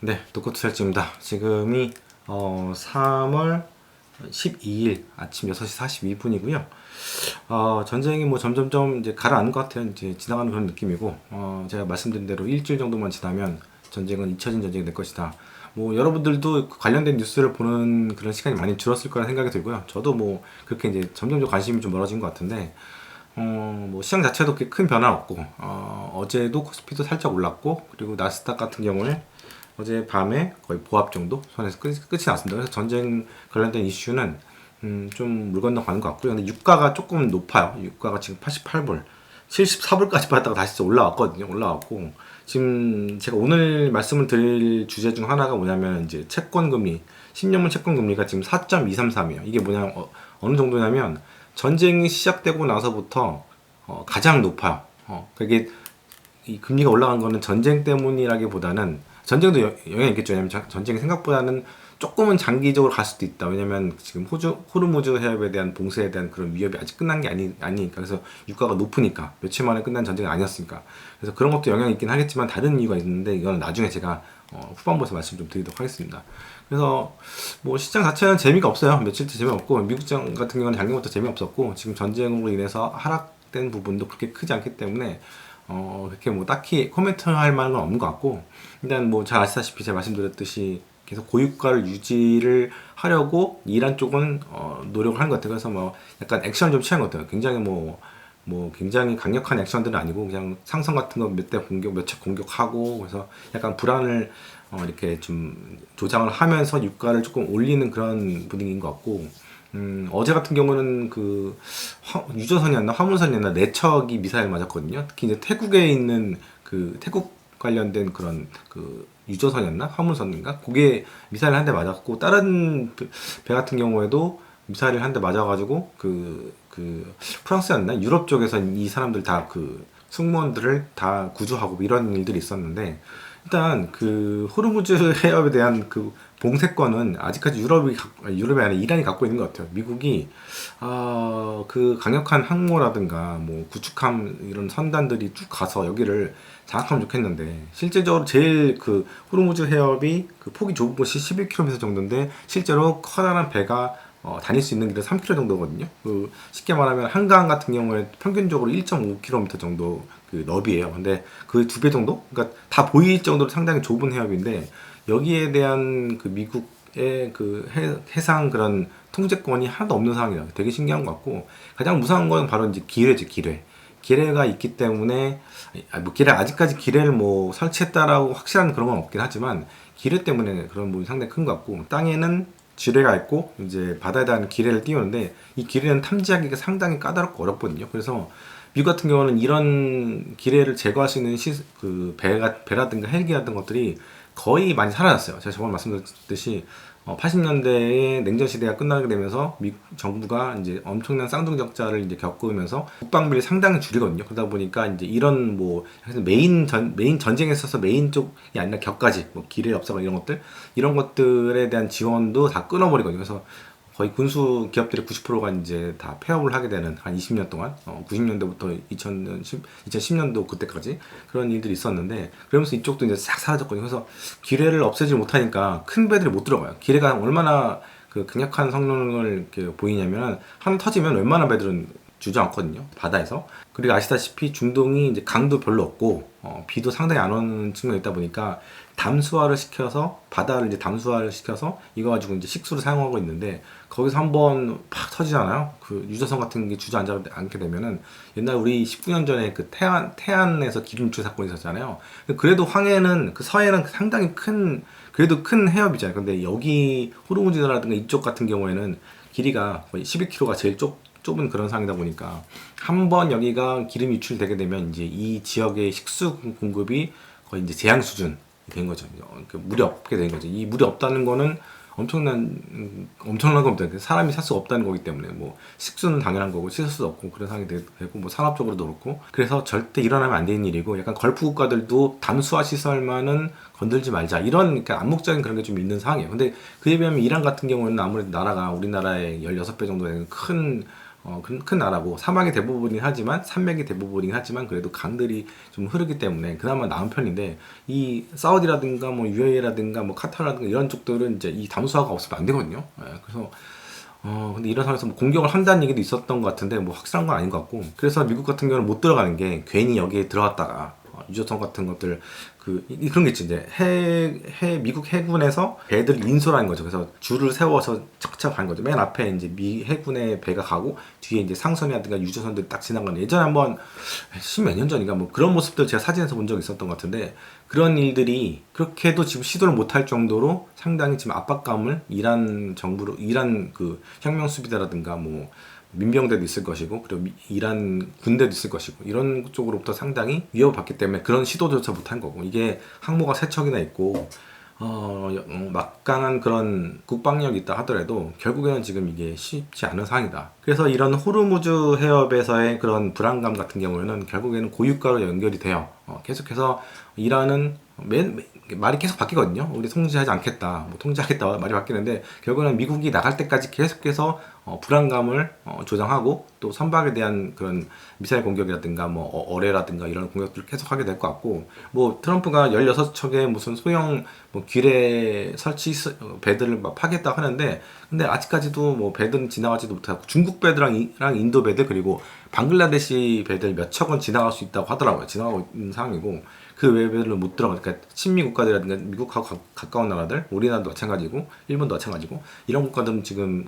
네, 노코트 살찌입니다. 지금이 3월 12일 아침 6시 42분이고요. 전쟁이 뭐 점점점 이제 가라앉는 것 같아요. 이제 지나가는 그런 느낌이고, 제가 말씀드린 대로 일주일 정도만 지나면 전쟁은 잊혀진 전쟁이 될 것이다. 뭐 여러분들도 관련된 뉴스를 보는 그런 시간이 많이 줄었을 거라 생각이 들고요. 저도 뭐 그렇게 이제 점점 관심이 좀 멀어진 것 같은데, 뭐 시장 자체도 그렇게 큰 변화 없고, 어제도 코스피도 살짝 올랐고, 그리고 나스닥 같은 경우는 어제 밤에 거의 보합 정도 선에서 끝이 났습니다. 그래서 전쟁 관련된 이슈는 좀 물 건너가는 것 같고요. 근데 유가가 조금 높아요. 유가가 지금 88불, 74불까지 받다가 다시 올라왔거든요. 올라왔고 지금 제가 오늘 말씀을 드릴 주제 중 하나가 뭐냐면 이제 채권 금리, 10년물 채권 금리가 지금 4.233이에요. 이게 뭐냐 어느 정도냐면 전쟁이 시작되고 나서부터 가장 높아요. 그게 이 금리가 올라간 거는 전쟁 때문이라기보다는 전쟁도 영향이 있겠죠. 왜냐면 전쟁이 생각보다는 조금은 장기적으로 갈 수도 있다. 왜냐면 지금 호르무즈 해협에 대한 봉쇄에 대한 그런 위협이 아직 끝난 게 아니니까. 그래서 유가가 높으니까 며칠 만에 끝난 전쟁이 아니었으니까. 그래서 그런 것도 영향이 있긴 하겠지만 다른 이유가 있는데 이거는 나중에 제가 후반부에서 말씀 좀 드리도록 하겠습니다. 그래서 뭐 시장 자체는 재미가 없어요. 며칠째 재미없고 미국 시장 같은 경우는 작년부터 재미없었고 지금 전쟁으로 인해서 하락된 부분도 그렇게 크지 않기 때문에 그렇게 뭐 딱히 코멘트 할 만한 건 없는 것 같고, 일단 뭐 잘 아시다시피 제가 말씀드렸듯이 계속 고유가를 유지를 하려고 이란 쪽은 노력을 하는 것 같아요. 그래서 뭐 약간 액션을 좀 취한 것 같아요. 굉장히 뭐 굉장히 강력한 액션들은 아니고 그냥 상성 같은 거 몇 대 공격, 몇 차 공격하고, 그래서 약간 불안을 이렇게 좀 조장을 하면서 유가를 조금 올리는 그런 분위기인 것 같고, 어제 같은 경우는 그 유조선이었나 화물선이었나 네 척이 미사일 맞았거든요. 특히 이제 태국에 있는 그 태국 관련된 그런 그 유조선이었나 화물선인가 그게 미사일 한 대 맞았고, 다른 배 같은 경우에도 미사일 한 대 맞아가지고 그 프랑스였나 유럽 쪽에서 이 사람들 다 그 승무원들을 다 구조하고 뭐 이런 일들이 있었는데, 일단 그 호르무즈 해협에 대한 그 봉쇄권은 아직까지 유럽이 아니라 이란이 갖고 있는 것 같아요. 미국이 그 강력한 항모라든가 뭐 구축함 이런 선단들이 쭉 가서 여기를 장악하면 좋겠는데, 실제적으로 제일 그 호르무즈 해협이 그 폭이 좁은 곳이 11km 정도인데 실제로 커다란 배가 다닐 수 있는 길은 3km 정도거든요. 그 쉽게 말하면 한강 같은 경우에 평균적으로 1.5km 정도 그 너비예요. 근데 그 두 배 정도? 그러니까 다 보일 정도로 상당히 좁은 해협인데, 여기에 대한 그 미국의 그 해상 그런 통제권이 하나도 없는 상황이라 되게 신기한 것 같고, 가장 무서운 건 바로 이제 기뢰지, 기뢰. 기뢰가 있기 때문에, 뭐 기뢰, 아직까지 기뢰를 뭐 설치했다라고 확실한 그런 건 없긴 하지만 기뢰 때문에 그런 부분이 상당히 큰 것 같고, 땅에는 지뢰가 있고 이제 바다에다 기뢰를 띄우는데 이 기뢰는 탐지하기가 상당히 까다롭고 어렵거든요. 그래서 미국 같은 경우는 이런 기뢰를 제거할 수 있는 그 배라든가 헬기 같은 것들이 거의 많이 사라졌어요. 제가 저번에 말씀드렸듯이 80년대에 냉전 시대가 끝나게 되면서 미국 정부가 이제 엄청난 쌍둥적자를 이제 겪으면서 국방비를 상당히 줄이거든요. 그러다 보니까 이제 이런 뭐 메인 전쟁에 있어서 메인 쪽이 아니라 격까지 뭐 기뢰 없애고 이런 것들에 대한 지원도 다 끊어버리거든요. 그래서 거의 군수 기업들의 90%가 이제 다 폐업을 하게 되는 한 20년 동안 90년대부터 2010년도 그때까지 그런 일들이 있었는데, 그러면서 이쪽도 이제 싹 사라졌거든요. 그래서 기뢰를 없애지 못하니까 큰 배들이 못 들어가요. 기뢰가 얼마나 그 강력한 성능을 이렇게 보이냐면 하나 터지면 웬만한 배들은 주저앉거든요, 바다에서. 그리고 아시다시피 중동이 이제 강도 별로 없고 비도 상당히 안 오는 측면이 있다 보니까 담수화를 시켜서 바다를 이제 담수화를 시켜서 이거 가지고 이제 식수로 사용하고 있는데, 거기서 한번 팍 터지잖아요. 그 유조선 같은 게 주저앉지 않게 되면은, 옛날 우리 19년 전에 그 태안에서 기름 유출 사건이 있었잖아요. 그래도 황해는 그 서해는 상당히 그래도 큰 해협이잖아요. 근데 여기 호르무즈라든가 이쪽 같은 경우에는 길이가 거의 12km가 제일 좁은 그런 상황이다 보니까 한번 여기가 기름 유출되게 되면 이제 이 지역의 식수 공급이 거의 이제 제한 수준 된 거죠. 물이 없게 된 거죠. 이 물이 없다는 거는 엄청난 겁니다. 사람이 살 수 없다는 거기 때문에 뭐 식수는 당연한 거고 씻을 수도 없고 그런 상황이 되고, 뭐 산업적으로도 그렇고, 그래서 절대 일어나면 안 되는 일이고, 약간 걸프 국가들도 담수화 시설만은 건들지 말자 이런 그러니까 암묵적인 그런 게 좀 있는 상황이에요. 근데 그에 비하면 이란 같은 경우는 아무래도 나라가 우리나라의 16배 정도 되는 큰 큰 나라고 사막이 대부분이긴 하지만 산맥이 대부분이긴 하지만 그래도 강들이 좀 흐르기 때문에 그나마 나은 편인데 이 사우디라든가 뭐 UAE라든가 뭐 카타르라든가 이런 쪽들은 이제 이 담수화가 없으면 안 되거든요. 그래서 근데 이런 상황에서 뭐 공격을 한다는 얘기도 있었던 것 같은데 뭐 확실한 건 아닌 것 같고 그래서 미국 같은 경우는 못 들어가는 게 괜히 여기에 들어갔다가 유조선 같은 것들 그런 게 있지 이제 미국 해군에서 배들 인솔하는 거죠. 그래서 줄을 세워서 착착 가는 거죠. 맨 앞에 이제 미 해군의 배가 가고 뒤에 이제 상선이라든가 유조선들이 딱 지나가는 예전에 한번 십몇 년 전인가 뭐 그런 모습들 제가 사진에서 본 적이 있었던 것 같은데 그런 일들이 그렇게도 지금 시도를 못할 정도로 상당히 지금 압박감을 이란 정부로 이란 그 혁명 수비대라든가 뭐 민병대도 있을 것이고 그리고 이란 군대도 있을 것이고 이런 쪽으로부터 상당히 위협을 받기 때문에 그런 시도조차 못한 거고 이게 항모가 3척이나 있고 막강한 그런 국방력이 있다 하더라도 결국에는 지금 이게 쉽지 않은 상황이다. 그래서 이런 호르무즈 해협에서의 그런 불안감 같은 경우에는 결국에는 고유가로 연결이 돼요. 계속해서 이란은 말이 계속 바뀌거든요. 우리 통제하지 않겠다, 뭐 통제하겠다 말이 바뀌는데 결국에는 미국이 나갈 때까지 계속해서 불안감을 조장하고 또 선박에 대한 그런 미사일 공격이라든가 뭐 어뢰라든가 이런 공격들을 계속하게 될 것 같고 뭐 트럼프가 16척의 무슨 소형 뭐 기뢰 설치 배들을 막 파겠다 하는데 근데 아직까지도 뭐 배들은 지나가지도 못하고 중국 배들랑 인도 배들 그리고 방글라데시 배들 몇 척은 지나갈 수 있다고 하더라고요. 지나가고 있는 상황이고 그 외배들은 못 들어가니까 그러니까 친미 국가들이라든가 미국하고 가까운 나라들 우리나라도 마찬가지고 일본도 마찬가지고 이런 국가들은 지금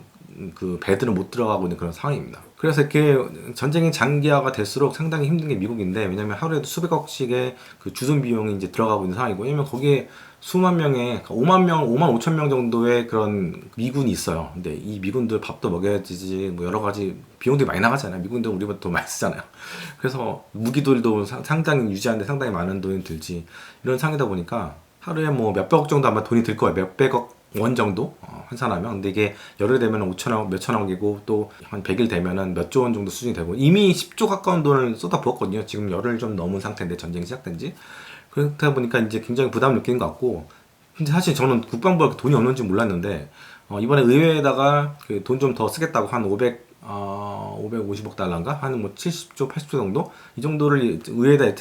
그 배들은 못 들어가고 있는 그런 상황입니다. 그래서 이렇게 전쟁이 장기화가 될수록 상당히 힘든 게 미국인데 왜냐면 하루에도 수백억씩의 그 주둔 비용이 이제 들어가고 있는 상황이고 왜냐면 거기에 수만 명의 5만 5천 명 정도의 그런 미군이 있어요. 근데 이 미군들 밥도 먹여야지 뭐 여러 가지 비용들이 많이 나가잖아요. 미군들 우리보다 더 많이 쓰잖아요. 그래서 무기들도 상당히 유지하는데 상당히 많은 돈이 들지 이런 상황이다 보니까 하루에 뭐 몇백억 정도 아마 돈이 들 거예요. 몇백억 원 정도 환산하면 근데 이게 열흘 되면 5천억 몇천억이고 또 한 100일 되면은 몇 조 원 정도 수준이 되고 이미 10조 가까운 돈을 쏟아부었거든요. 지금 열흘 좀 넘은 상태인데 전쟁이 시작된 지 그렇다 보니까 이제 굉장히 부담을 느끼는 것 같고 근데 사실 저는 국방부가 돈이 없는지 몰랐는데 이번에 의회에다가 그 돈 좀 더 쓰겠다고 한 550억 달러인가? 한 뭐 70조, 80조 정도? 이 정도를 의회에다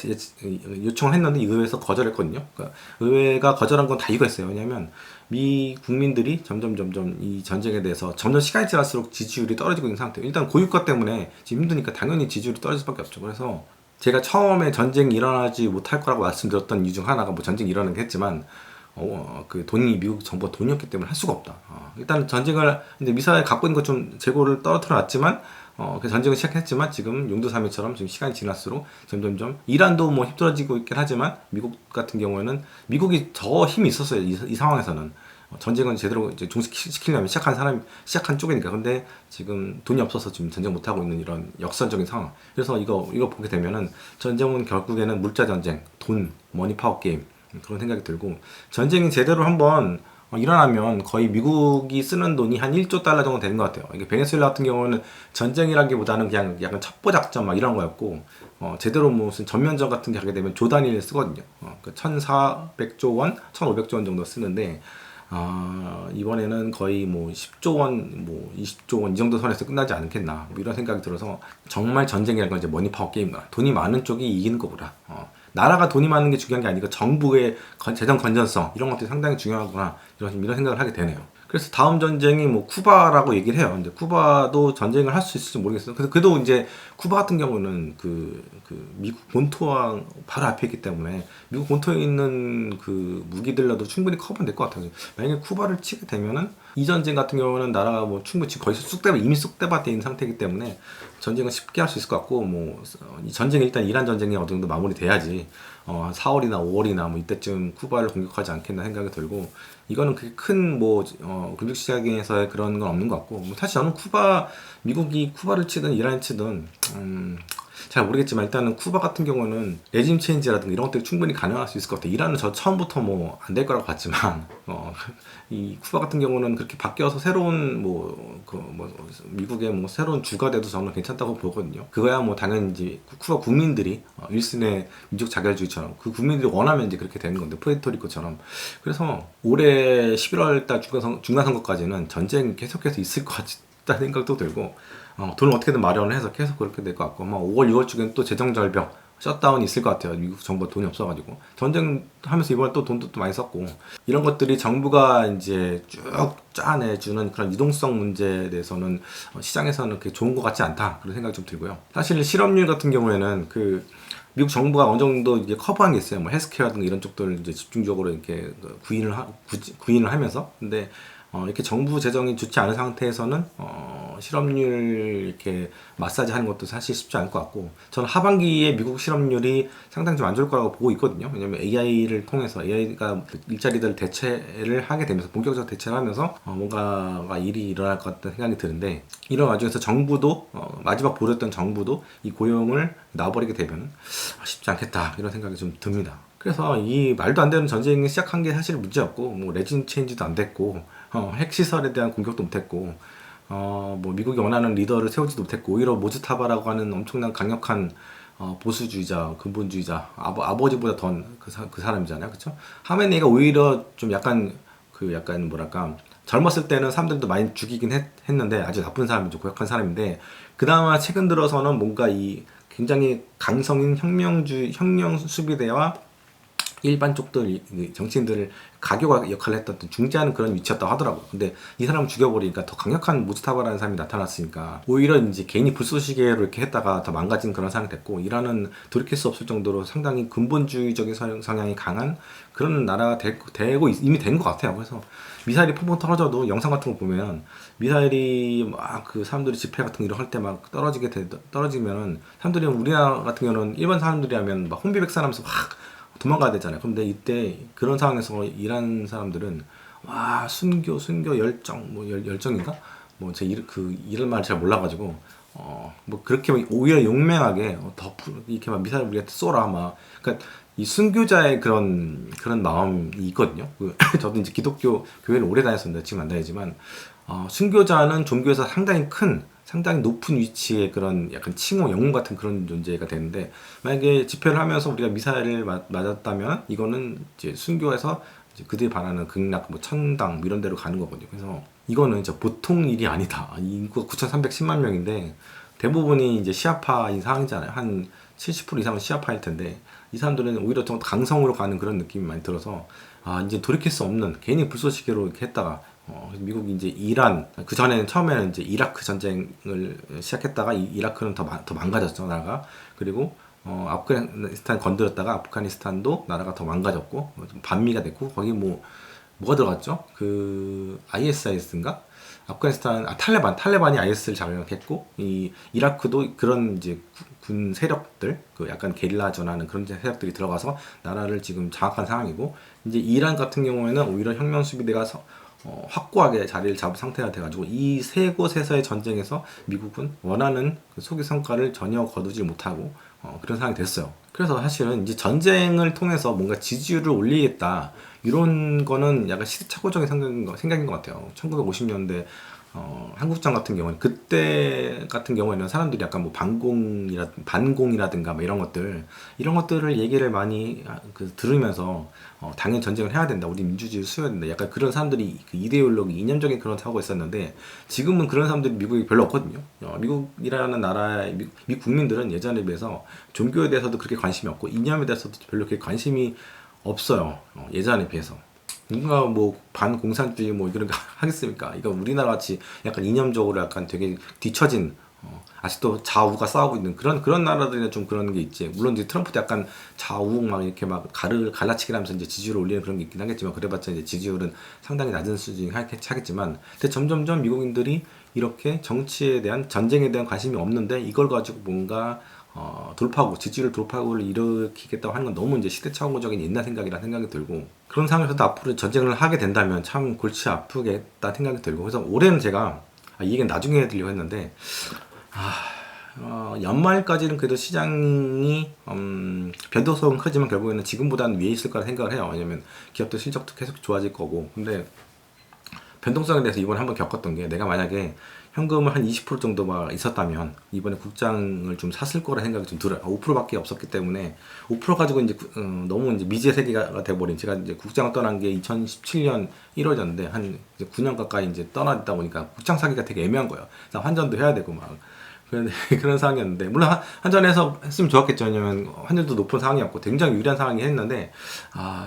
요청을 했는데 이 의회에서 거절했거든요. 그러니까 의회가 거절한 건 다 이유가 있어요. 왜냐면 미 국민들이 점점 이 전쟁에 대해서 점점 시간이 지날수록 지지율이 떨어지고 있는 상태예요. 일단 고유가 때문에 지금 힘드니까 당연히 지지율이 떨어질 수밖에 없죠. 그래서 제가 처음에 전쟁이 일어나지 못할 거라고 말씀드렸던 이유 중 하나가 뭐 전쟁이 일어나긴 했지만 그 돈이 미국 정부가 돈이었기 때문에 할 수가 없다. 일단 전쟁을 이제 미사일 갖고 있는 것 좀 재고를 떨어뜨려 놨지만 그 전쟁을 시작했지만 지금 용두사미처럼 지금 시간이 지날수록 점점점 이란도 뭐 힘들어지고 있긴 하지만 미국 같은 경우에는 미국이 더 힘이 있었어요. 이 상황에서는 전쟁은 제대로 이제 종식시키려면 시작한 쪽이니까. 근데 지금 돈이 없어서 지금 전쟁 못 하고 있는 이런 역설적인 상황. 그래서 이거 보게 되면은 전쟁은 결국에는 물자 전쟁, 돈, 머니 파워 게임 그런 생각이 들고 전쟁이 제대로 한번 일어나면 거의 미국이 쓰는 돈이 한 1조 달러 정도 되는 것 같아요. 이게 베네수엘라 같은 경우는 전쟁이라기보다는 그냥 약간 첩보 작전 막 이런 거였고 제대로 무슨 전면전 같은 게 하게 되면 조 단위를 쓰거든요. 1,400조 원, 1,500조 원 정도 쓰는데 이번에는 거의 뭐 10조 원, 뭐 20조 원 이 정도 선에서 끝나지 않겠나 뭐 이런 생각이 들어서 정말 전쟁이라는 건 이제 머니 파워 게임이다. 돈이 많은 쪽이 이기는 거구나. 나라가 돈이 많은 게 중요한 게 아니고 정부의 재정 건전성 이런 것들이 상당히 중요하구나 이런 생각을 하게 되네요. 그래서 다음 전쟁이 뭐 쿠바라고 얘기를 해요. 근데 쿠바도 전쟁을 할 수 있을지 모르겠어요. 그래도 이제 쿠바 같은 경우는 그 미국 본토와 바로 앞에 있기 때문에 미국 본토에 있는 그 무기들로도 충분히 커버는 될 것 같아요. 만약에 쿠바를 치게 되면은 이 전쟁 같은 경우는 나라가 뭐 충분히 거의 이미 쑥대밭에 있는 상태이기 때문에 전쟁은 쉽게 할 수 있을 것 같고 뭐 이 전쟁이 일단 이란 전쟁이 어느 정도 마무리돼야지 4월이나 5월이나 뭐 이때쯤 쿠바를 공격하지 않겠나 생각이 들고 이거는 그렇게 큰 뭐 금융시장에서의 그런 건 없는 것 같고 뭐 사실 저는 미국이 쿠바를 치든 이란을 치든 잘 모르겠지만 일단은 쿠바 같은 경우는 레짐 체인지라든가 이런 것들이 충분히 가능할 수 있을 것 같아요. 이란은 저 처음부터 뭐 안 될 거라고 봤지만 이 쿠바 같은 경우는 그렇게 바뀌어서 새로운 미국의 뭐 새로운 주가 돼도 저는 괜찮다고 보거든요. 그거야 뭐 당연히 이제 쿠바 국민들이 일순의 민족 자결주의처럼 그 국민들이 원하면 이제 그렇게 되는 건데 푸에르토리코처럼. 그래서 올해 11월 달 중간선거까지는 전쟁 계속해서 있을 것 같다는 생각도 들고 돈을 어떻게든 마련을 해서 계속 그렇게 될 것 같고, 5월, 6월 쪽에는 또 재정절벽, 셧다운이 있을 것 같아요. 미국 정부가 돈이 없어가지고. 전쟁하면서 이번에 또 돈도 또 많이 썼고. 이런 것들이 정부가 이제 쭉 짜내주는 그런 유동성 문제에 대해서는 시장에서는 그게 좋은 것 같지 않다. 그런 생각이 좀 들고요. 사실 실업률 같은 경우에는 미국 정부가 어느 정도 이제 커버한 게 있어요. 뭐 헬스케어라든가 이런 쪽들을 이제 집중적으로 이렇게 구인을 하면서. 근데 이렇게 정부 재정이 좋지 않은 상태에서는 실업률 이렇게 마사지 하는 것도 사실 쉽지 않을 것 같고, 저는 하반기에 미국 실업률이 상당히 좀 안 좋을 거라고 보고 있거든요. 왜냐면 AI를 통해서 AI가 일자리들 대체를 하게 되면서 본격적으로 대체를 하면서 뭔가가 일이 일어날 것 같다는 생각이 드는데, 이런 와중에서 정부도 마지막 보였던 정부도 이 고용을 놔버리게 되면 쉽지 않겠다 이런 생각이 좀 듭니다. 그래서 이 말도 안 되는 전쟁이 시작한 게 사실 문제였고, 뭐 레진 체인지도 안 됐고, 핵시설에 대한 공격도 못했고, 뭐 미국이 원하는 리더를 세우지도 못했고, 오히려 모즈타바라고 하는 엄청난 강력한 보수주의자, 근본주의자, 아버지보다 더 그 사람이잖아요, 그렇죠? 하메네이가 오히려 좀 약간 뭐랄까, 젊었을 때는 사람들도 많이 죽이긴 했는데 아주 나쁜 사람이죠, 고약한 사람인데, 그나마 최근 들어서는 뭔가 이 굉장히 강성인 혁명 수비대와 일반 쪽들 정치인들을 가교 역할을 했던 중재하는 그런 위치였다고 하더라고요. 근데 이 사람을 죽여버리니까 더 강력한 무스타바라는 사람이 나타났으니까 오히려 이제 개인이 불쏘시개로 이렇게 했다가 더 망가진 그런 상황이 됐고, 이란은 돌이킬 수 없을 정도로 상당히 근본주의적인 성향이 강한 그런 나라가 되고 이미 된 것 같아요. 그래서 미사일이 펑펑 떨어져도 영상 같은 거 보면 미사일이 막 그 사람들이 집회 같은 거 이런 할 때 막 떨어지면은 사람들이, 우리나라 같은 경우는 일반 사람들이 하면 막 혼비백산하면서 막 도망가야 되잖아요. 근데 이때 그런 상황에서 일하는 사람들은 와, 순교 열정, 뭐 열정인가? 뭐 제 이런 말을 잘 몰라가지고 뭐 그렇게 오히려 용맹하게 이렇게 막 미사일 우리한테 쏘라 막. 그러니까 이 순교자의 그런 마음이 있거든요. 저도 이제 기독교 교회를 오래 다녔었는데 지금 안 다니지만, 순교자는 종교에서 상당히 높은 위치의 그런 약간 칭호, 영웅 같은 그런 존재가 되는데, 만약에 집회를 하면서 우리가 미사일을 맞았다면 이거는 이제 순교해서 이제 그들이 바라는 극락, 뭐 천당 뭐 이런 데로 가는 거거든요. 그래서 이거는 진짜 보통 일이 아니다. 인구가 9,310만 명인데 대부분이 이제 시아파인 상황이잖아요. 한 70% 이상은 시아파일 텐데 이 사람들은 오히려 좀 강성으로 가는 그런 느낌이 많이 들어서, 이제 돌이킬 수 없는, 괜히 불쏘시개로 이렇게 했다가 미국이 이제 이란, 그 전에는 처음에는 이제 이라크 전쟁을 시작했다가 이라크는 더 망가졌죠, 나라가. 그리고 아프가니스탄 건드렸다가 아프가니스탄도 나라가 더 망가졌고, 좀 반미가 됐고, 거기 뭐가 들어갔죠? 그 ISIS인가? 아프가니스탄, 탈레반이 IS를 장악했고, 이 이라크도 그런 이제 군 세력들, 그 약간 게릴라 전하는 그런 세력들이 들어가서 나라를 지금 장악한 상황이고, 이제 이란 같은 경우에는 오히려 혁명 수비대가 확고하게 자리를 잡은 상태가 돼가지고, 이 세 곳에서의 전쟁에서 미국은 원하는 그 소기 성과를 전혀 거두지 못하고 그런 상황이 됐어요. 그래서 사실은 이제 전쟁을 통해서 뭔가 지지율을 올리겠다 이런 거는 약간 시대착오적인 생각인 것 같아요. 1950년대 한국전 같은 경우는, 그때 같은 경우에는 사람들이 약간 뭐 반공이라든가 뭐 이런 것들을 얘기를 많이 들으면서 당연히 전쟁을 해야 된다, 우리 민주주의를 수호해야 된다, 약간 그런 사람들이 그 이데올로기, 이념적인 그런 사고가 있었는데, 지금은 그런 사람들이 미국에 별로 없거든요. 미국이라는 나라의 미국 국민들은 예전에 비해서 종교에 대해서도 그렇게 관심이 없고 이념에 대해서도 별로 그렇게 관심이 없어요. 예전에 비해서. 누가 뭐 반공산주의 뭐 이런 거 하겠습니까? 이거 우리나라 같이 약간 이념적으로 약간 되게 뒤처진, 아직도 좌우가 싸우고 있는 그런 나라들이나 좀 그런 게 있지. 물론 이제 트럼프도 약간 좌우 막 이렇게 막 갈라치기 하면서 이제 지지율을 올리는 그런 게 있긴 하겠지만, 그래봤자 이제 지지율은 상당히 낮은 수준이 하겠지만, 근데 점점점 미국인들이 이렇게 정치에 대한, 전쟁에 대한 관심이 없는데 이걸 가지고 뭔가 지지율 돌파구를 일으키겠다고 하는 건 너무 이제 시대착오적인 옛날 생각이라는 생각이 들고, 그런 상황에서도 앞으로 전쟁을 하게 된다면 참 골치 아프겠다 생각이 들고, 그래서 올해는 제가 이 얘기는 나중에 해드리려고 했는데, 연말까지는 그래도 시장이 변동성은 크지만 결국에는 지금보다는 위에 있을 거라 생각을 해요. 왜냐면 기업들 실적도 계속 좋아질 거고. 근데 변동성에 대해서 이번에 한번 겪었던 게, 내가 만약에 현금을 한 20% 정도만 있었다면 이번에 국장을 좀 샀을 거라 생각이 좀 들어요. 5%밖에 없었기 때문에 5% 가지고 이제 너무 이제 미지의 세계가 돼버린, 제가 이제 국장을 떠난 게 2017년 1월이었는데 한 이제 9년 가까이 이제 떠나다 보니까 국장 사기가 되게 애매한 거예요. 환전도 해야 되고 막 그런 상황이었는데, 물론 한전에서 했으면 좋았겠죠. 왜냐면 환율도 높은 상황이었고 굉장히 유리한 상황이 했는데,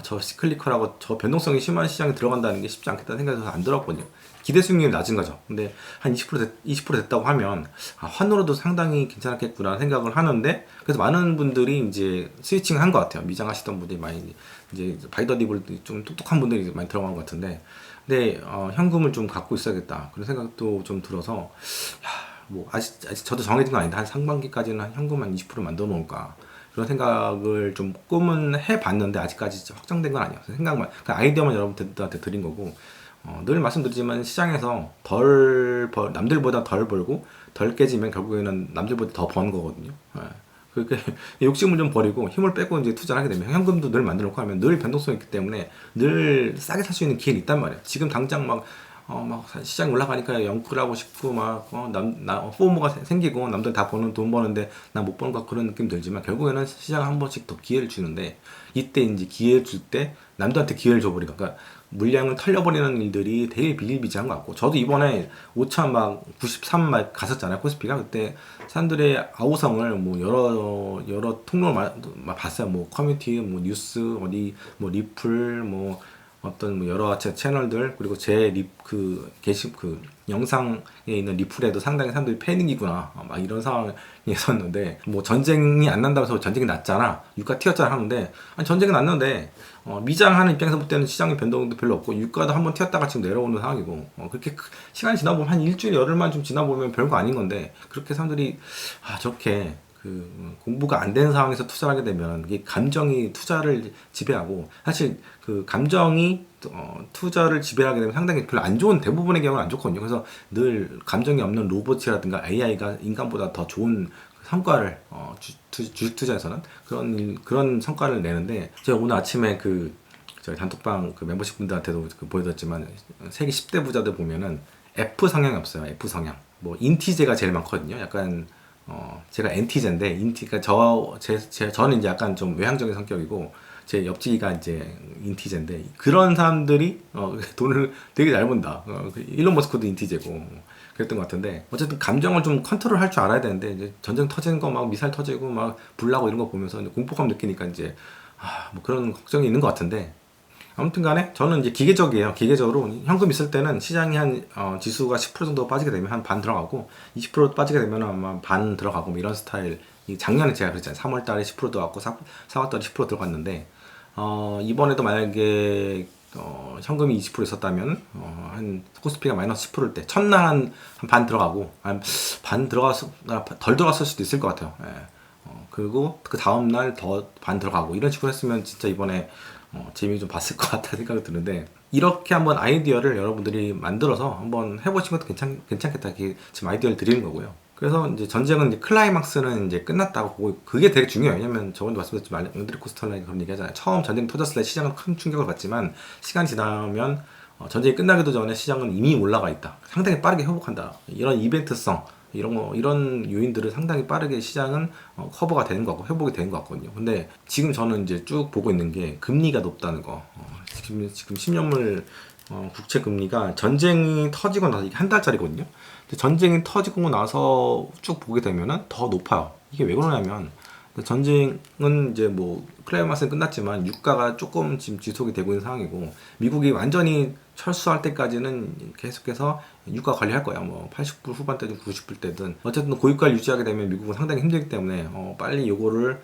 저 시클리컬하고 저 변동성이 심한 시장에 들어간다는 게 쉽지 않겠다는 생각이 들어서 안 들었거든요. 기대 수익률이 낮은 거죠. 근데 한 20% 됐다고 하면 환으로도 상당히 괜찮았겠구나 생각을 하는데, 그래서 많은 분들이 이제 스위칭을 한 것 같아요. 미장하시던 분들이 많이 이제 바이더디블 좀 똑똑한 분들이 많이 들어간 것 같은데, 근데 현금을 좀 갖고 있어야겠다 그런 생각도 좀 들어서, 뭐 아직 저도 정해진 건 아닌데 한 상반기까지는 현금 한 20% 만들어 놓을까 그런 생각을 좀 꿈은 해봤는데, 아직까지 확정된 건 아니에요. 생각만, 그 아이디어만 여러분들한테 드린 거고, 늘 말씀드리지만 시장에서 남들보다 덜 벌고 덜 깨지면 결국에는 남들보다 더 버는 거거든요. 그렇게 욕심을 좀 버리고 힘을 빼고 이제 투자를 하게 되면 현금도 늘 만들어 놓고 하면 늘 변동성이 있기 때문에 늘 싸게 살 수 있는 기회는 있단 말이에요. 지금 당장 막 시장이 올라가니까 영끌하고 싶고 포모가 생기고 남들 다 돈 버는데 나 못 버는 것 같고 그런 느낌 들지만, 결국에는 시장 한 번씩 더 기회를 주는데, 이때 이제 기회를 줄 때 남들한테 기회를 줘버리니까, 그러니까 물량을 털려버리는 일들이 되게 비일비재한 것 같고, 저도 이번에 5천 93 갔었잖아요. 코스피가. 그때 사람들의 아우성을 뭐 여러 통로를 봤어요. 뭐 커뮤니티, 뭐 뉴스, 어디 뭐 리플, 뭐 어떤 뭐 여러 채널들, 그리고 게시 영상에 있는 리플에도 상당히 사람들이 패닉이구나 막 이런 상황이 있었는데, 뭐 전쟁이 안 난다고 해서 전쟁이 났잖아, 유가 튀었잖아 하는데, 아니 전쟁이 났는데 미장하는 입장에서 볼 때는 시장의 변동도 별로 없고 유가도 한번 튀었다가 지금 내려오는 상황이고, 그렇게 시간이 지나보면 한 일주일 열흘만 좀 지나보면 별거 아닌 건데, 그렇게 사람들이 저렇게 공부가 안 된 상황에서 투자를 하게 되면 이게 감정이 투자를 지배하고, 사실 그 감정이 투자를 지배하게 되면 상당히 별로 안 좋은, 대부분의 경우는 안 좋거든요. 그래서 늘 감정이 없는 로봇이라든가 AI가 인간보다 더 좋은 성과를 주식 투자에서는 그런 성과를 내는데, 제가 오늘 아침에 저희 단톡방 멤버십 분들한테도 보여드렸지만, 세계 10대 부자들 보면은 F 성향이 없어요. F 성향. 뭐 인티제가 제일 많거든요. 약간 제가 NT제인데, 그러니까 저는 이제 약간 좀 외향적인 성격이고, 제 옆집이가 이제 인티제인데, 그런 사람들이 돈을 되게 잘 번다. 일론 머스크도 인티제고 그랬던 것 같은데, 어쨌든 감정을 좀 컨트롤 할 줄 알아야 되는데, 이제 전쟁 터지는 거 막 미사일 터지고 막 불나고 이런 거 보면서 이제 공포감 느끼니까 이제 뭐 그런 걱정이 있는 것 같은데, 아무튼 간에 저는 이제 기계적이에요. 기계적으로 현금 있을 때는 시장이 지수가 10% 정도 빠지게 되면 한 반 들어가고, 20% 빠지게 되면 아마 반 들어가고, 뭐 이런 스타일. 작년에 제가 그랬잖아요. 3월 달에 10% 들어갔고 4월 달에 10% 들어갔는데, 이번에도 만약에 현금이 20% 있었다면 한 코스피가 마이너스 10%일 때 첫날 한 반 들어가고, 반 들어가서 덜 들어갔을 수도 있을 것 같아요. 예. 그리고 그 다음날 더 반 들어가고, 이런 식으로 했으면 진짜 이번에 재미 좀 봤을 것 같다는 생각이 드는데, 이렇게 한번 아이디어를 여러분들이 만들어서 한번 해보신 것도 괜찮겠다. 지금 아이디어를 드리는 거고요. 그래서 이제 전쟁은 이제 클라이막스는 이제 끝났다고 보고, 그게 되게 중요해요. 왜냐면 저번에 말씀드렸지만 앵드레 코스탈라가 그런 얘기 하잖아요. 처음 전쟁 터졌을 때 시장은 큰 충격을 받지만, 시간이 지나면 전쟁이 끝나기도 전에 시장은 이미 올라가 있다. 상당히 빠르게 회복한다. 이런 이벤트성, 이런 요인들을 상당히 빠르게 시장은 커버가 되는 것 같고 회복이 되는 것 같거든요. 근데 지금 저는 이제 쭉 보고 있는 게 금리가 높다는 거. 지금 10년물 국채 금리가 전쟁이 터지고 나서, 이게 한 달짜리거든요. 근데 전쟁이 터지고 나서 쭉 보게 되면은 더 높아요. 이게 왜 그러냐면, 전쟁은 이제 뭐 클라이막스는 끝났지만 유가가 조금 지금 지속이 되고 있는 상황이고, 미국이 완전히 철수할 때까지는 계속해서 유가 관리할 거야. 뭐 80불 후반대든 90불 때든 어쨌든 고유가를 유지하게 되면 미국은 상당히 힘들기 때문에 빨리 요거를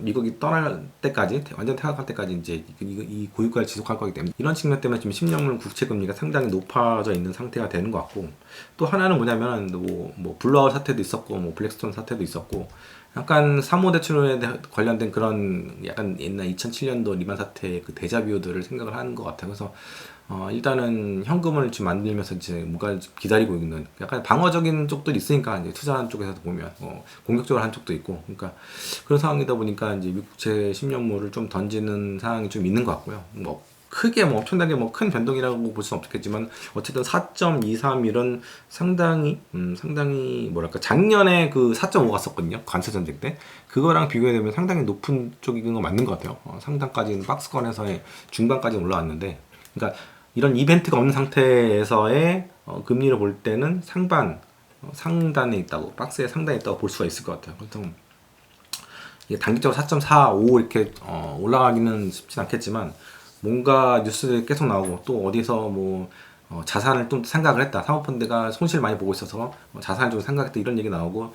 미국이 떠날 때까지, 완전 퇴각할 때까지 이제 이 고유가를 지속할 거기 때문에, 이런 측면 때문에 지금 10년물 국채 금리가 상당히 높아져 있는 상태가 되는 것 같고, 또 하나는 뭐냐면 뭐 블러아웃 사태도 있었고, 뭐 블랙스톤 사태도 있었고, 약간 사모대출에 관련된 그런 약간 옛날 2007년도 리만 사태 그 데자뷰들을 생각을 하는 것 같아요. 그래서 일단은 현금을 지금 만들면서 이제 뭔가 기다리고 있는, 약간 방어적인 쪽도 있으니까, 이제 투자하는 쪽에서도 보면 공격적으로 한 쪽도 있고, 그러니까 그런 상황이다 보니까 이제 미국채 10년물을 좀 던지는 상황이 좀 있는 것 같고요. 뭐 크게 뭐 엄청나게 뭐 큰 변동이라고 볼 수는 없겠지만 어쨌든 4.231은 상당히 뭐랄까 작년에 그 4.5 갔었거든요. 관세 전쟁 때 그거랑 비교해 보면 상당히 높은 쪽인 거 맞는 것 같아요. 상단까지는 박스권에서의 중반까지 올라왔는데, 그러니까 이런 이벤트가 없는 상태에서의 금리를 볼 때는 상단에 있다고, 박스의 상단에 있다고 볼 수가 있을 것 같아요. 그래서 이게 단기적으로 4.45 이렇게 올라가기는 쉽진 않겠지만, 뭔가 뉴스들이 계속 나오고 또 어디서 뭐 자산을 좀 생각을 했다, 사모펀드가 손실 많이 보고 있어서 자산을 좀 생각했다 이런 얘기 나오고,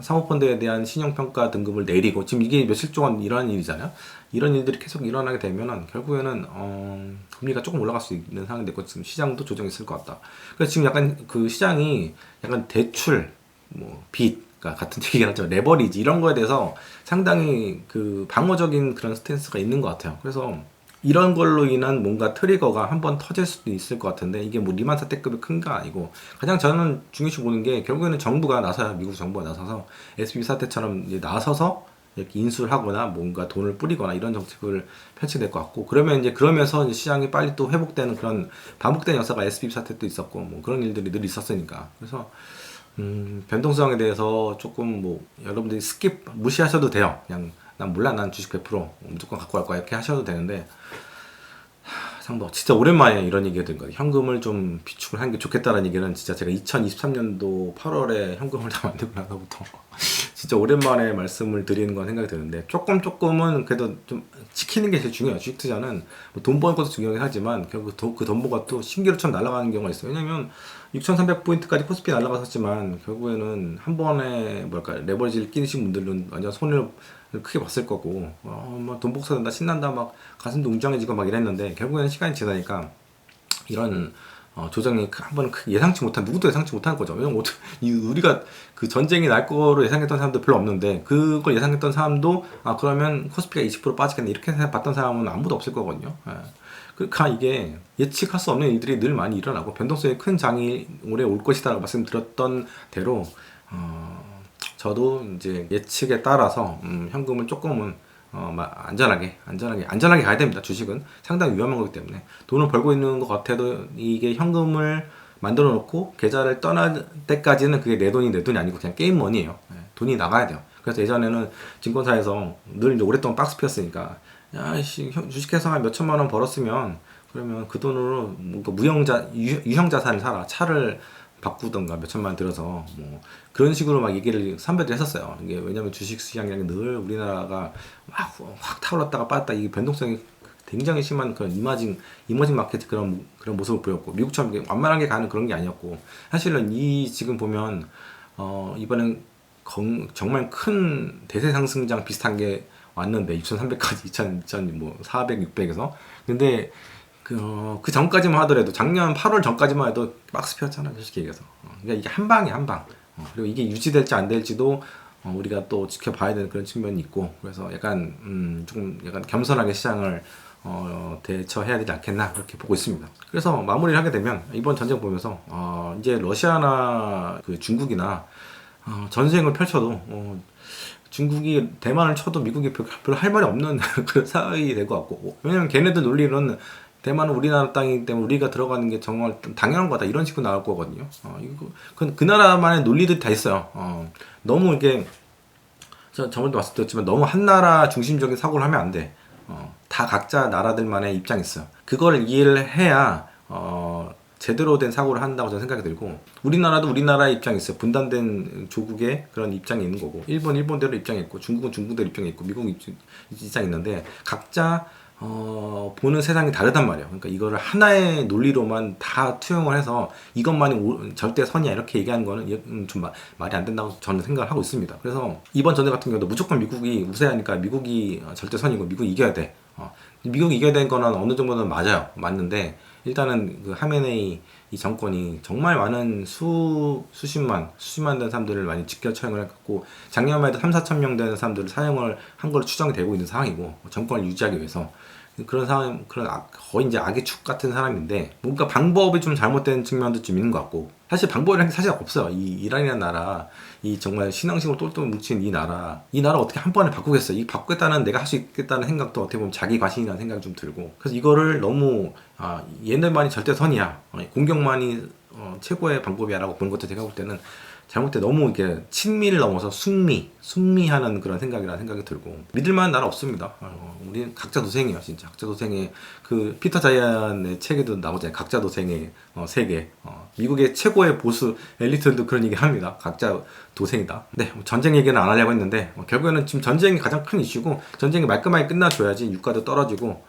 사모펀드에 대한 신용평가 등급을 내리고, 지금 이게 며칠 동안 일어난 일이잖아요. 이런 일들이 계속 일어나게 되면은 결국에는 금리가 조금 올라갈 수 있는 상황이 됐고, 지금 시장도 조정이 있을 것 같다. 그래서 지금 약간 그 시장이 약간 대출, 뭐 빚, 그러니까 같은 얘기가 나지만 레버리지 이런 거에 대해서 상당히 그 방어적인 그런 스탠스가 있는 것 같아요. 그래서 이런 걸로 인한 뭔가 트리거가 한번 터질 수도 있을 것 같은데, 이게 뭐 리만 사태급이 큰가 아니고, 가장 저는 중요시 보는 게 결국에는 정부가 나서야, 미국 정부가 나서서 SBB 사태처럼 이제 나서서 이렇게 인수를 하거나 뭔가 돈을 뿌리거나 이런 정책을 펼치게 될 것 같고, 그러면 이제 그러면서 이제 시장이 빨리 또 회복되는 그런 반복된 역사가 SBB 사태 도 있었고 뭐 그런 일들이 늘 있었으니까. 그래서 변동성에 대해서 조금 뭐 여러분들이 스킵 무시하셔도 돼요. 그냥 난 몰라, 난 주식 100% 무조건 갖고 갈 거야 이렇게 하셔도 되는데, 상도 진짜 오랜만에 이런 얘기가 된 거예요. 현금을 좀 비축을 하는 게 좋겠다는 얘기는 진짜 제가 2023년도 8월에 현금을 다 만들고 나서부터 진짜 오랜만에 말씀을 드리는 건 생각이 드는데, 조금은 그래도 좀 지키는 게 제일 중요해요. 주식 투자는 뭐돈 버는 것도 중요하긴 하지만 결국 그 돈보가 또 신기루처럼 날아가는 경우가 있어요. 왜냐면 6,300포인트까지 코스피 날아갔었지만 결국에는 한 번에 뭐랄까 레버리지를 끼시는 분들은 완전 손해를 크게 봤을 거고, 돈 복사된다 신난다 막 가슴도 웅장해지고 막 이랬는데, 결국에는 시간이 지나니까 이런 조정이 한 번은 예상치 못한, 누구도 예상치 못한 거죠. 왜냐면 우리가 그 전쟁이 날 거로 예상했던 사람도 별로 없는데, 그걸 예상했던 사람도 그러면 코스피가 20% 빠지겠네 이렇게 봤던 사람은 아무도 없을 거거든요. 예. 그러니까 이게 예측할 수 없는 일들이 늘 많이 일어나고, 변동성이 큰 장이 올해 올 것이다라고 말씀드렸던 대로 저도 이제 예측에 따라서 현금을 조금은 안전하게 가야 됩니다. 주식은 상당히 위험한 거기 때문에 돈을 벌고 있는 것 같아도 이게 현금을 만들어 놓고 계좌를 떠날 때까지는 그게 내 돈이 아니고 그냥 게임 머니예요. 돈이 나가야 돼요. 그래서 예전에는 증권사에서 늘 이제 오랫동안 박스 피었으니까, 야씨 주식해서 한 몇천만 원 벌었으면 그러면 그 돈으로 뭔가 유형 자산을 사라, 차를 바꾸던가 몇천만 원 들어서 뭐 그런 식으로 막 얘기를 선배들 했었어요. 이게 왜냐면 주식 시장이라는 게 늘 우리나라가 확 타올랐다가 빠졌다, 이게 변동성이 굉장히 심한 그런 이머징 마켓 그런 모습을 보였고, 미국처럼 완만하게 가는 그런 게 아니었고, 사실은 이 지금 보면 이번엔 정말 큰 대세 상승장 비슷한 게 왔는데 2,300까지 2,000 뭐 400, 600에서. 근데 그 전까지만 하더라도 작년 8월 전까지만 해도 박스 피었잖아, 솔직히 얘기해서. 그러니까 이게 한 방에 한 방. 그리고 이게 유지될지 안 될지도 우리가 또 지켜봐야 되는 그런 측면이 있고, 그래서 약간 조금 약간 겸손하게 시장을 대처해야 되지 않겠나 그렇게 보고 있습니다. 그래서 마무리를 하게 되면, 이번 전쟁 보면서 이제 러시아나 그 중국이나 전쟁을 펼쳐도 중국이 대만을 쳐도 미국이 별로 할 말이 없는 그런 사이 될 것 같고, 왜냐면 걔네들 논리는 대만은 우리나라 땅이기 때문에 우리가 들어가는 게 정말 당연한 거다 이런 식으로 나올 거거든요. 그 나라만의 논리들이 다 있어요. 너무 이게 저번도 말씀드렸지만 너무 한 나라 중심적인 사고를 하면 안 돼. 다 각자 나라들만의 입장이 있어요. 그걸 이해를 해야 제대로 된 사고를 한다고 저는 생각이 들고, 우리나라도 우리나라의 입장이 있어요. 분단된 조국의 그런 입장이 있는 거고, 일본대로 입장이 있고, 중국은 중국대로 입장이 있고, 미국은 입장이 있는데, 각자 보는 세상이 다르단 말이에요. 그러니까 이거를 하나의 논리로만 다 투영을 해서 이것만이 절대 선이야 이렇게 얘기하는 거는 좀 말이 안 된다고 저는 생각을 하고 있습니다. 그래서 이번 전쟁 같은 경우도 무조건 미국이 우세하니까 미국이 절대 선이고 미국이 이겨야 돼. 미국이 이겨야 되는 거는 어느 정도는 맞는데, 일단은 그 하메네이 이 정권이 정말 많은 수십만 된 사람들을 많이 직결 처형을 했고, 작년만 해도 3, 4천 명 되는 사람들을 사형을 한 걸로 추정이 되고 있는 상황이고, 정권을 유지하기 위해서. 그런 사람, 거의 이제 악의 축 같은 사람인데, 뭔가 방법이 좀 잘못된 측면도 좀 있는 것 같고, 사실 방법이라는 게 사실 없어요. 이 이란이라는 나라, 이 정말 신앙심으로 똘똘 뭉친 이 나라 어떻게 한 번에 바꾸겠어? 이 바꾸겠다는, 내가 할 수 있겠다는 생각도 어떻게 보면 자기 과신이라는 생각이 좀 들고, 그래서 이거를 너무, 얘네만이 절대선이야, 공격만이 최고의 방법이야라고 보는 것도 제가 볼 때는 잘못돼 너무 이렇게 친미를 넘어서 숙미하는 그런 생각이라는 생각이 들고, 믿을만한 나라 없습니다. 우리는 각자 도생이에요, 진짜. 각자 도생의, 그 피터 자이언의 책에도 나오잖아요. 각자 도생의 세계. 미국의 최고의 보수 엘리트들도 그런 얘기 합니다. 각자 도생이다. 네, 전쟁 얘기는 안 하려고 했는데, 결국에는 지금 전쟁이 가장 큰 이슈고, 전쟁이 말끔하게 끝나줘야지 유가도 떨어지고,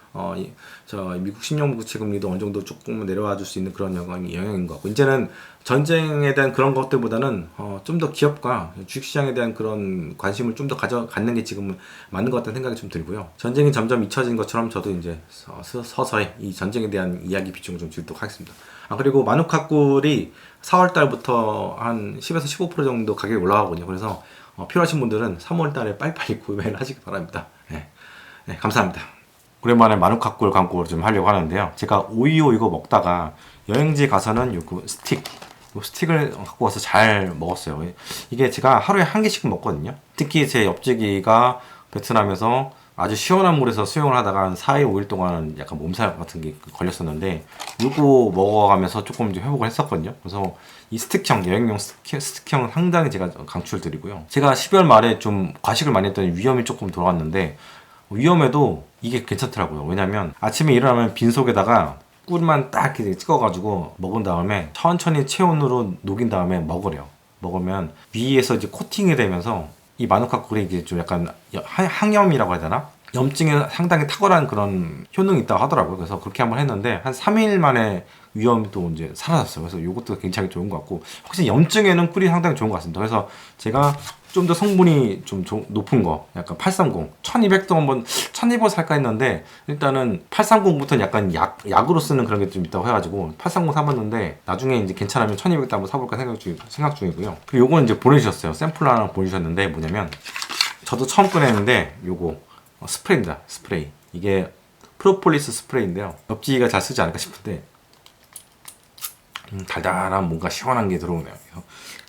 미국 신용 부채 금리도 어느 정도 조금 내려와 줄 수 있는 그런 영향인 것 같고, 이제는 전쟁에 대한 그런 것들보다는 좀 더 기업과 주식시장에 대한 그런 관심을 좀 더 갖는 게 지금은 맞는 것 같다는 생각이 좀 들고요. 전쟁이 점점 잊혀진 것처럼 저도 이제 서서히 이 전쟁에 대한 이야기 비중을 좀 줄이도록 하겠습니다. 그리고 마누카꿀이 4월 달부터 한 10에서 15% 정도 가격이 올라가거든요. 그래서 필요하신 분들은 3월 달에 빨리빨리 구매를 하시기 바랍니다. 네, 감사합니다. 오랜만에 마누카꿀 광고를 좀 하려고 하는데요. 제가 오이오 이거 먹다가 여행지 가서는 요거 스틱을 갖고 와서 잘 먹었어요. 이게 제가 하루에 한 개씩 먹거든요. 특히 제 옆집이가 베트남에서 아주 시원한 물에서 수영을 하다가 한 4일, 5일 동안 약간 몸살 같은 게 걸렸었는데, 요거 먹어가면서 조금 좀 회복을 했었거든요. 그래서 이 스틱형, 여행용 스틱형 상당히 제가 강추를 드리고요. 제가 12월 말에 좀 과식을 많이 했더니 위염이 조금 돌아왔는데, 위험해도 이게 괜찮더라고요. 왜냐면 아침에 일어나면 빈속에다가 꿀만 딱 이렇게 찍어가지고 먹은 다음에 천천히 체온으로 녹인 다음에 먹으래요. 먹으면 위에서 이제 코팅이 되면서 이 마누카꿀이 이게 좀 약간 항염이라고 해야 되나? 염증에 상당히 탁월한 그런 효능이 있다고 하더라고요. 그래서 그렇게 한번 했는데 한 3일 만에 위험도 이제 사라졌어요. 그래서 이것도 굉장히 좋은 것 같고, 확실히 염증에는 꿀이 상당히 좋은 것 같습니다. 그래서 제가 좀 더 성분이 좀 높은 거, 약간 830, 1200도 한번 1200 살까 했는데, 일단은 830부터는 약간 약으로 쓰는 그런 게 좀 있다고 해가지고 830 사봤는데, 나중에 이제 괜찮으면 1200도 한번 사볼까 생각 중이고요. 그리고 요거는 이제 보내주셨어요. 샘플 하나 보내주셨는데, 뭐냐면 저도 처음 꺼냈는데 요거 스프레이입니다. 스프레이. 이게 프로폴리스 스프레이인데요. 옆지가 잘 쓰지 않을까 싶은데 달달한 뭔가 시원한 게 들어오네요.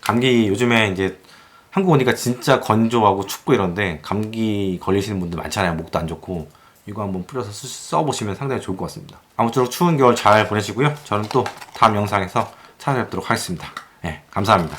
감기 요즘에 이제 한국 오니까 진짜 건조하고 춥고 이런데 감기 걸리시는 분들 많잖아요. 목도 안 좋고. 이거 한번 뿌려서 써보시면 상당히 좋을 것 같습니다. 아무쪼록 추운 겨울 잘 보내시고요. 저는 또 다음 영상에서 찾아뵙도록 하겠습니다. 네, 감사합니다.